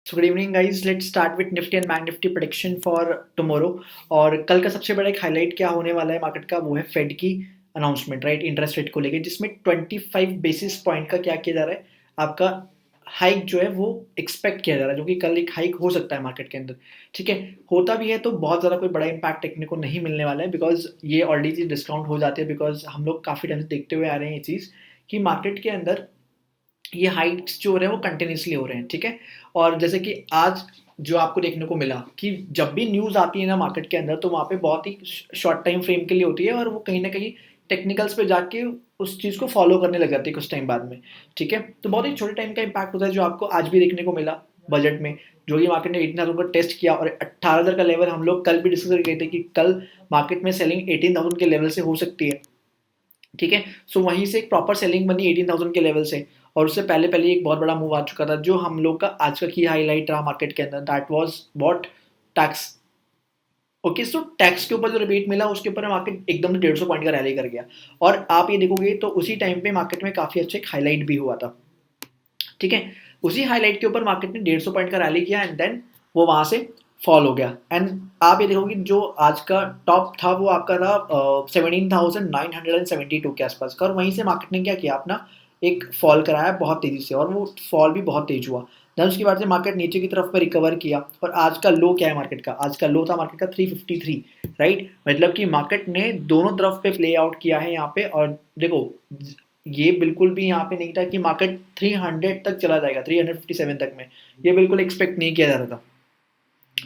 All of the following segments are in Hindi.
So good evening guys, let's start with Nifty and bank Nifty prediction for tomorrow. और कल का सबसे बड़ा एक हाईलाइट क्या होने वाला है मार्केट का, वो है फेड की अनाउंसमेंट, राइट, इंटरेस्ट रेट को लेके, जिसमें 25 बेसिस पॉइंट का क्या किया जा रहा है, आपका हाइक जो है वो एक्सपेक्ट किया जा रहा है, जो कि कल एक हाइक हो सकता है मार्केट के अंदर। ठीक है, होता भी है तो बहुत ज़्यादा कोई बड़ा इंपैक्ट देखने को नहीं मिलने वाला है, बिकॉज ये ऑलरेडी चीज़ डिस्काउंट हो जाती है, बिकॉज हम लोग काफ़ी टाइम से देखते हुए आ रहे हैं ये चीज़ कि मार्केट के अंदर ये हाइट्स जो हो रहे हैं वो कंटिन्यूसली हो रहे हैं। ठीक है, और जैसे कि आज जो आपको देखने को मिला कि जब भी न्यूज़ आती है ना मार्केट के अंदर, तो वहाँ पे बहुत ही शॉर्ट टाइम फ्रेम के लिए होती है, और वो कहीं ना कहीं टेक्निकल्स पे जाके उस चीज़ को फॉलो करने लग जाती है कुछ टाइम बाद में। ठीक है, तो बहुत ही छोटे टाइम का इम्पैक्ट होता है, जो आपको आज भी देखने को मिला बजट में, जो कि मार्केट ने 18,000 का टेस्ट किया, और 18,000 का लेवल हम लोग कल भी डिस्कस कर गए थे कि कल मार्केट में सेलिंग 18,000 के लेवल से हो सकती है। ठीक है, सो वहीं से एक प्रॉपर सेलिंग बनी 18,000 के लेवल से, और उससे पहले पहले एक बहुत बड़ा मूव आ चुका था, जो हम लोग का आज का की हाईलाइट रहा मार्केट के अंदर, that was what, tax. Okay, so tax के ऊपर जो रिबेट मिला उसके ऊपर मार्केट एकदम से 150 पॉइंट का रैली कर गया, और आप ये देखोगे तो उसी टाइम पे मार्केट में काफी अच्छा एक हाईलाइट भी हुआ था। ठीक है, उसी हाईलाइट के ऊपर मार्केट ने 150 पॉइंट का रैली किया, एंड देन वो वहां से फॉल हो गया। एंड आप ये देखोगे जो आज का टॉप था वो आपका था 17,972 के आसपास का, और वहीं से मार्केट ने क्या किया, अपना एक फॉल कराया बहुत तेजी से, और वो फॉल भी बहुत तेज हुआ। देन उसके बाद से मार्केट नीचे की तरफ में रिकवर किया, और आज का लो क्या है मार्केट का, आज का लो था मार्केट का 353, राइट। मतलब कि मार्केट ने दोनों तरफ पे प्ले आउट किया है यहाँ पे, और देखो ये बिल्कुल भी यहाँ पे नहीं था कि मार्केट 300 तक चला जाएगा, 357 तक में, ये बिल्कुल एक्सपेक्ट नहीं किया जा रहा था।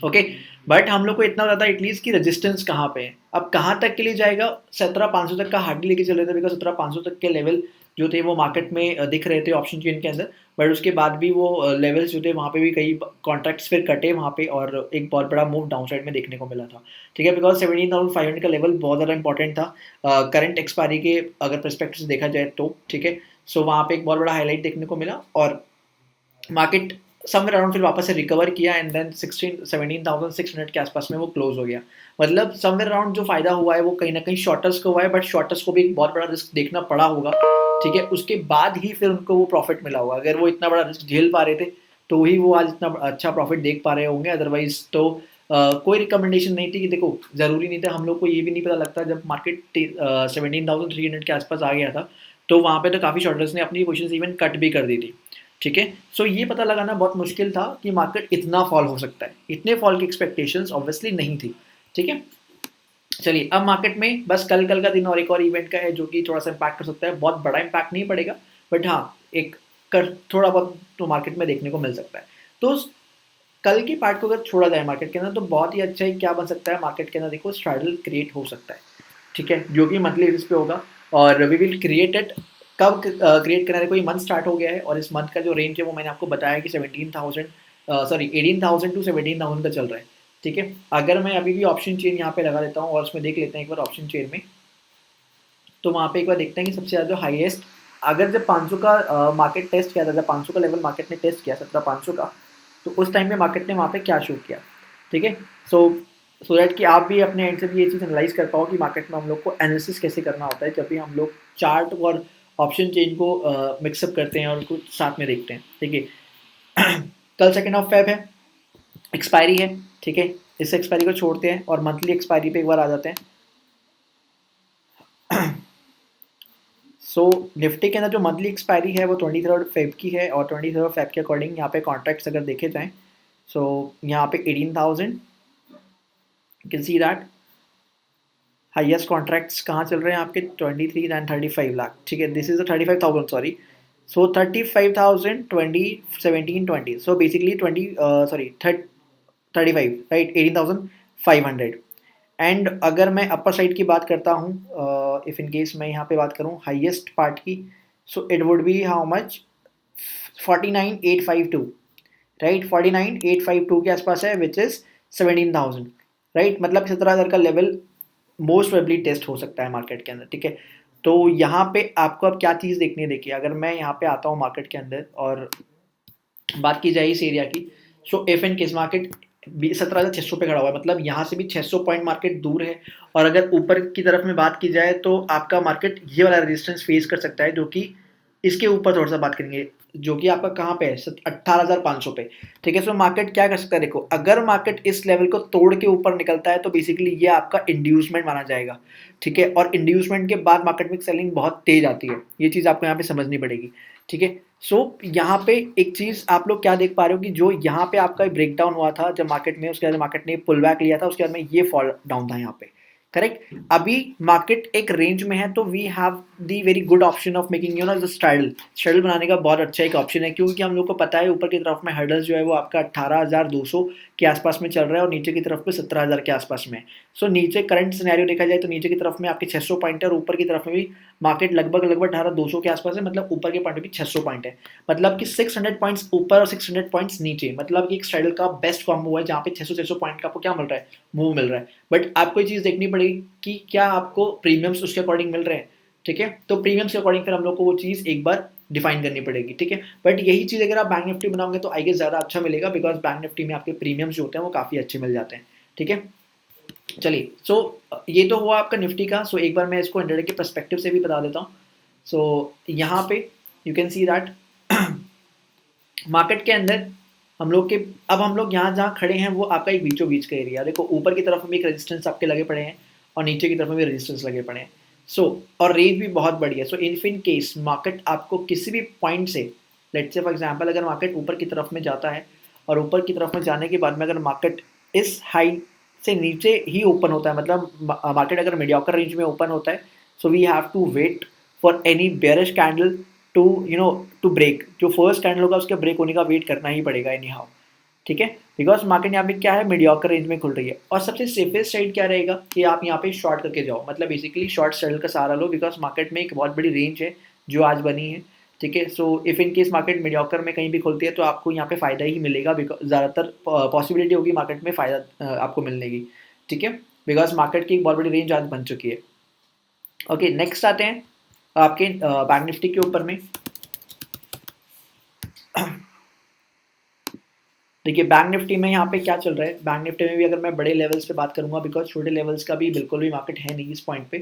ओके, बट हम लोग को इतना पता था एटलीस्ट कि रेजिस्टेंस कहाँ पे है, अब कहाँ तक के लिए जाएगा, 17,500 तक का हार्डली लेके चल रहे थे, बिकॉज 17,500 तक के लेवल जो थे वो मार्केट में दिख रहे थे ऑप्शन चेन के अंदर। बट उसके बाद भी वो लेवल्स जो थे वहाँ पे भी कई कॉन्ट्रैक्ट्स फिर कटे वहाँ पे, और एक बहुत बड़ा मूव डाउन साइड में देखने को मिला था। ठीक है, बिकॉज 17,500 का लेवल बहुत ज़्यादा इंपॉर्टेंट था करंट एक्सपायरी के अगर परस्पेक्टिव से देखा जाए तो। ठीक है, सो वहाँ पे एक बहुत बड़ा हाईलाइट देखने को मिला, और मार्केट समवेयर अराउंड फिर वापस से रिकवर किया, एंड देन 17,600 के आसपास में वो क्लोज हो गया। मतलब समवेयर अराउंड जो फायदा हुआ है वो कहीं ना कहीं शॉर्टर्स को हुआ है, बट शॉर्टर्स को भी एक बहुत बड़ा रिस्क देखना पड़ा होगा। ठीक है, उसके बाद ही फिर उनको वो प्रॉफिट मिला होगा, अगर वो इतना बड़ा रिस्क झेल पा रहे थे तो ही वो आज इतना अच्छा प्रॉफिट देख पा रहे होंगे, अदरवाइज तो कोई रिकमेंडेशन नहीं थी कि देखो, ज़रूरी नहीं था, हम लोग को ये भी नहीं पता लगता जब मार्केट 17,300 के आसपास आ गया था, तो वहाँ पे तो काफ़ी शॉर्टर्स ने अपनी पोजीशन इवन कट भी कर दी थी। ठीक है, सो ये पता लगाना बहुत मुश्किल था कि मार्केट इतना फॉल हो सकता है, इतने फॉल की एक्सपेक्टेशंस ऑब्वियसली नहीं थी। ठीक है, चलिए अब मार्केट में बस कल कल का दिन और एक और इवेंट का है, जो कि थोड़ा सा इम्पैक्ट कर सकता है, बहुत बड़ा इम्पैक्ट नहीं पड़ेगा, बट हाँ एक कर थोड़ा बहुत तो मार्केट में देखने को मिल सकता है। तो कल की पार्ट को अगर छोड़ा जाए मार्केट के अंदर, तो बहुत ही अच्छा ही क्या बन सकता है मार्केट के अंदर, देखो स्ट्रैडल क्रिएट हो सकता है। ठीक है, जो कि मंथली बेसिस पे होगा, और वी विल क्रिएट इट। कब क्रिएट करना है, कोई मंथ स्टार्ट हो गया है, और इस मंथ का जो रेंज है वो मैंने आपको बताया कि 17,000 सॉरी 18,000 टू 17,000 का चल रहा है। ठीक है, अगर मैं अभी भी ऑप्शन चेन यहाँ पे लगा देता हूँ और उसमें देख लेते हैं एक बार ऑप्शन चेन में, तो वहाँ पे एक बार देखते हैं कि सबसे ज़्यादा जो हाईएस्ट, अगर जब 500 का मार्केट टेस्ट किया था, जब 500 का लेवल मार्केट ने टेस्ट किया 17,500 का, तो उस टाइम पे मार्केट ने वहाँ पे क्या शो किया। ठीक है, सो सो दैट कि आप भी अपने एंड से भी ये चीज़ एनालाइज कर पाओ कि मार्केट में हम लोग को एनालिसिस कैसे करना होता है, जब भी हम लोग चार्ट और ऑप्शन चेन को मिक्सअप करते हैं और उनको साथ में देखते हैं। ठीक है, कल 2 फेब है, एक्सपायरी है। ठीक है, इस एक्सपायरी को छोड़ते हैं और मंथली एक्सपायरी पे एक बार आ जाते हैं। सो निफ्टी के अंदर जो मंथली एक्सपायरी है वो 23 फेब की है, और 23 फेब के अकॉर्डिंग यहाँ पे कॉन्ट्रैक्ट्स अगर देखे जाएँ, सो यहाँ पे 18,000, you can see that highest contracts कहाँ चल रहे हैं आपके 23 एंड 35 लाख। ठीक है, this is 35,000 sorry, so 35,000 20 17 20, so basically 20 sorry 35, right, 18,500। And अगर मैं अपर साइड की बात करता हूँ, इफ़ इन केस मैं यहाँ पे बात करूँ हाईएस्ट पार्ट की, so it would be how much, 49,852, right, 49,852 के आसपास है, विच इज़ 17,000, राइट। मतलब 17,000 का लेवल मोस्ट प्रोबेबली टेस्ट हो सकता है मार्केट के अंदर। ठीक है, तो यहाँ पे आपको अब क्या चीज़ देखनी है, देखिए अगर मैं यहाँ पे आता हूँ मार्केट के अंदर और बात की जाए इस एरिया की, सो एफ एंड केस मार्केट 17,600 पे खड़ा हुआ है, मतलब यहाँ से भी 600 पॉइंट मार्केट दूर है। और अगर ऊपर की तरफ में बात की जाए तो आपका मार्केट ये वाला रेजिस्टेंस फेस कर सकता है, जो कि इसके ऊपर थोड़ा सा बात करेंगे, जो कि आपका कहाँ पे है 18,500 पे। ठीक है, सो मार्केट क्या कर सकता है, देखो अगर मार्केट इस लेवल को तोड़ के ऊपर निकलता है तो बेसिकली ये आपका इंड्यूसमेंट माना जाएगा। ठीक है, और इंड्यूसमेंट के बाद मार्केट में सेलिंग बहुत तेज आती है, ये चीज़ आपको यहाँ पे समझनी पड़ेगी। ठीक है, सो यहाँ पे एक चीज़ आप लोग क्या देख पा रहे हो कि जो यहाँ पे आपका ब्रेक डाउन हुआ था जब मार्केट में, उसके बाद मार्केट ने पुल बैक लिया था, उसके बाद में ये फॉल डाउन था यहाँ पे। करेक्ट, अभी मार्केट एक रेंज में है तो we have the very good option of making you know the straddle बनाने का बहुत अच्छा एक ऑप्शन है, क्योंकि हम लोग को पता है ऊपर की तरफ में हर्डल्स जो है वो आपका 18,200 के आसपास में चल रहा है और नीचे की तरफ में 17,000 के आसपास में। सो नीचे करंट सिनेरियो देखा जाए तो नीचे की तरफ में आपके 600 पॉइंट है और ऊपर की तरफ में भी मार्केट लगभग 18,200 के आसपास है, मतलब ऊपर के पॉइंट में भी 600 पॉइंट है, मतलब कि 600 पॉइंट्स ऊपर और 600 पॉइंट्स नीचे, मतलब कि एक स्ट्रैडल का बेस्ट कॉम्बो है जहाँ पे 600 पॉइंट का आपको क्या मिल रहा है, मूव मिल रहा है। बट आपको ये चीज़ देखनी पड़ेगी कि क्या आपको प्रीमियम्स उसके अकॉर्डिंग मिल रहे हैं। ठीक है, तो प्रीमियम्स के अकॉर्डिंग फिर हम लोग को वो चीज़ एक बार डिफाइन करनी पड़ेगी। ठीक है, बट यही चीज़ अगर आप बैंक निफ्टी बनाओगे तो आई गेस ज़्यादा अच्छा मिलेगा, बिकॉज बैंक निफ्टी में आपके प्रीमियम्स जो होते हैं वो काफ़ी अच्छे मिल जाते हैं। ठीक है, चलिए, सो ये तो हुआ आपका निफ्टी का। सो एक बार मैं इसको इंट्राडे के पर्सपेक्टिव से भी बता देता हूँ। सो यहाँ पे you can see that market के अंदर हम लोग के, अब हम लोग यहाँ जहाँ खड़े हैं वो आपका एक बीचों बीच का एरिया, देखो ऊपर की तरफ में एक रेजिस्टेंस आपके लगे पड़े हैं और नीचे की तरफ में भी रेजिस्टेंस लगे पड़े हैं। सो और रेंज भी बहुत बड़ी है। So if in case market आपको किसी भी पॉइंट से, लेट्स से फॉर एग्जांपल अगर मार्केट ऊपर की तरफ में जाता है और ऊपर की तरफ में जाने के बाद में अगर मार्केट इस हाई से नीचे ही ओपन होता है, मतलब मार्केट अगर मीडियोकर रेंज में ओपन होता है, so we have to wait for any bearish candle to to break. जो फर्स्ट कैंडल होगा उसके ब्रेक होने का वेट करना ही पड़ेगा एनी हाउ। ठीक है, बिकॉज मार्केट यहाँ पे क्या है, मीडियोकर रेंज में खुल रही है। और सबसे सेफेस्ट साइड क्या रहेगा कि आप यहाँ पे शॉर्ट करके जाओ, मतलब बेसिकली शॉर्ट सेटल का सहारा लो, बिकॉज मार्केट में एक बहुत बड़ी रेंज है जो आज बनी है। ठीक है, so if in case market mediocre में कहीं भी खुलती है तो आपको यहाँ पे फ़ायदा ही मिलेगा, बिकॉज ज़्यादातर पॉसिबिलिटी होगी मार्केट में फ़ायदा आपको मिलने की। ठीक है, बिकॉज मार्केट की एक बहुत बड़ी रेंज आज बन चुकी है। ओके, नेक्स्ट आते हैं आपके बैंक निफ्टी के ऊपर में। देखिए बैंक निफ्टी में यहाँ पे क्या चल रहा है, बैंक निफ्टी में भी अगर मैं बड़े लेवल्स पे बात करूंगा, बिकॉज छोटे लेवल्स का भी बिल्कुल भी मार्केट है नहीं इस पॉइंट पे।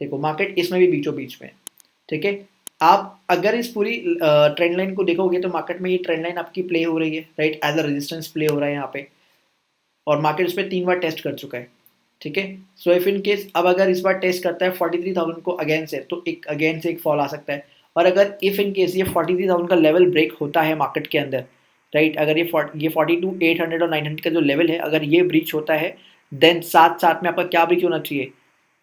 देखो मार्केट इसमें भी बीचों बीच में। ठीक है, आप अगर इस पूरी ट्रेंड लाइन को देखोगे तो मार्केट में ये ट्रेंड लाइन आपकी प्ले हो रही है, right, as a resistance play हो रहा है यहाँ पे, और मार्केट इस पर 3 बार टेस्ट कर चुका है। ठीक है, सो इफ इन केस अब अगर इस बार टेस्ट करता है 43,000 को अगेन से, तो एक अगेन से एक फॉल आ सकता है। और अगर इफ इन केस ये 43,000 का लेवल ब्रेक होता है मार्केट के अंदर, राइट, अगर ये 42,800 और 900 का जो लेवल है अगर ये ब्रीच होता है, देन साथ साथ में आपका क्या ब्रीच होना चाहिए,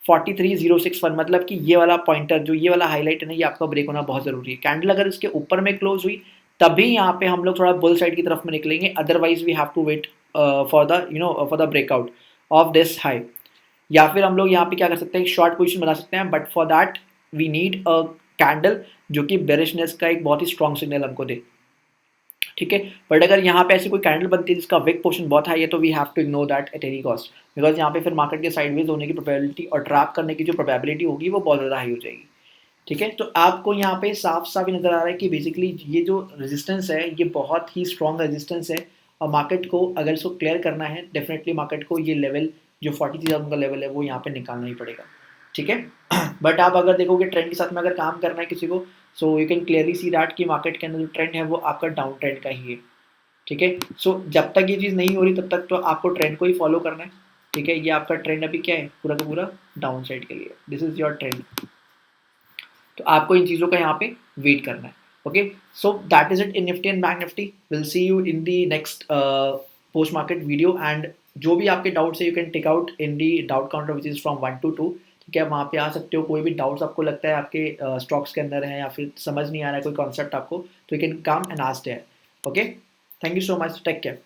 43,061, मतलब कि ये वाला पॉइंटर जो ये वाला हाईलाइट है ना, ये आपका ब्रेक होना बहुत ज़रूरी है। कैंडल अगर इसके ऊपर में क्लोज हुई तभी यहाँ पे हम लोग थोड़ा बुल साइड की तरफ में निकलेंगे, otherwise we have to wait for the for the breakout of this high. या फिर हम लोग यहाँ पे क्या कर सकते हैं, शॉर्ट पोजीशन बना सकते हैं, but for that we need a candle जो कि बेरिशनेस का एक बहुत ही स्ट्रॉन्ग सिग्नल हमको दे। ठीक है, बट अगर यहाँ पे ऐसी कोई कैंडल बनती है जिसका विक पोर्शन बहुत हाई है तो we have to ignore that at any cost, because यहाँ पे फिर मार्केट के साइडवेज होने की प्रोबेबिलिटी और ट्रैप करने की जो प्रोबेबिलिटी होगी वो बहुत ज़्यादा हाई हो जाएगी। ठीक है, तो आपको यहाँ पे साफ साफ नजर आ रहा है कि बेसिकली ये जो रेजिस्टेंस है ये बहुत ही स्ट्रॉन्ग रेजिस्टेंस है, और मार्केट को अगर इसको क्लियर करना है डेफिनेटली मार्केट को ये लेवल जो 43,000 का लेवल है वो यहाँ पे निकालना ही पड़ेगा। ठीक है, बट आप अगर देखोगे ट्रेंड के साथ में अगर काम करना है किसी को, so you can clearly see that कि मार्केट के अंदर जो ट्रेंड है वो आपका डाउन ट्रेंड का ही है। ठीक है, सो जब तक ये चीज़ नहीं हो रही तब तक तो आपको ट्रेंड को ही फॉलो करना है। ठीक है, ये आपका ट्रेंड अभी क्या है, पूरा का पूरा डाउन साइड के लिए, दिस इज योर ट्रेंड। तो आपको इन चीज़ों का यहाँ पे वेट करना है। Okay, so that is it in Nifty and bank Nifty. Will see you in the next post market video, and जो भी आपके डाउट्स है you can take out in the doubt counter which is from 1 to 2। ठीक है, वहाँ पे आ सकते हो, कोई भी डाउट्स आपको लगता है आपके स्टॉक्स के अंदर है या फिर समझ नहीं आ रहा है कोई कॉन्सेप्ट आपको, तो you can come and ask there. Okay, thank you so much, take care.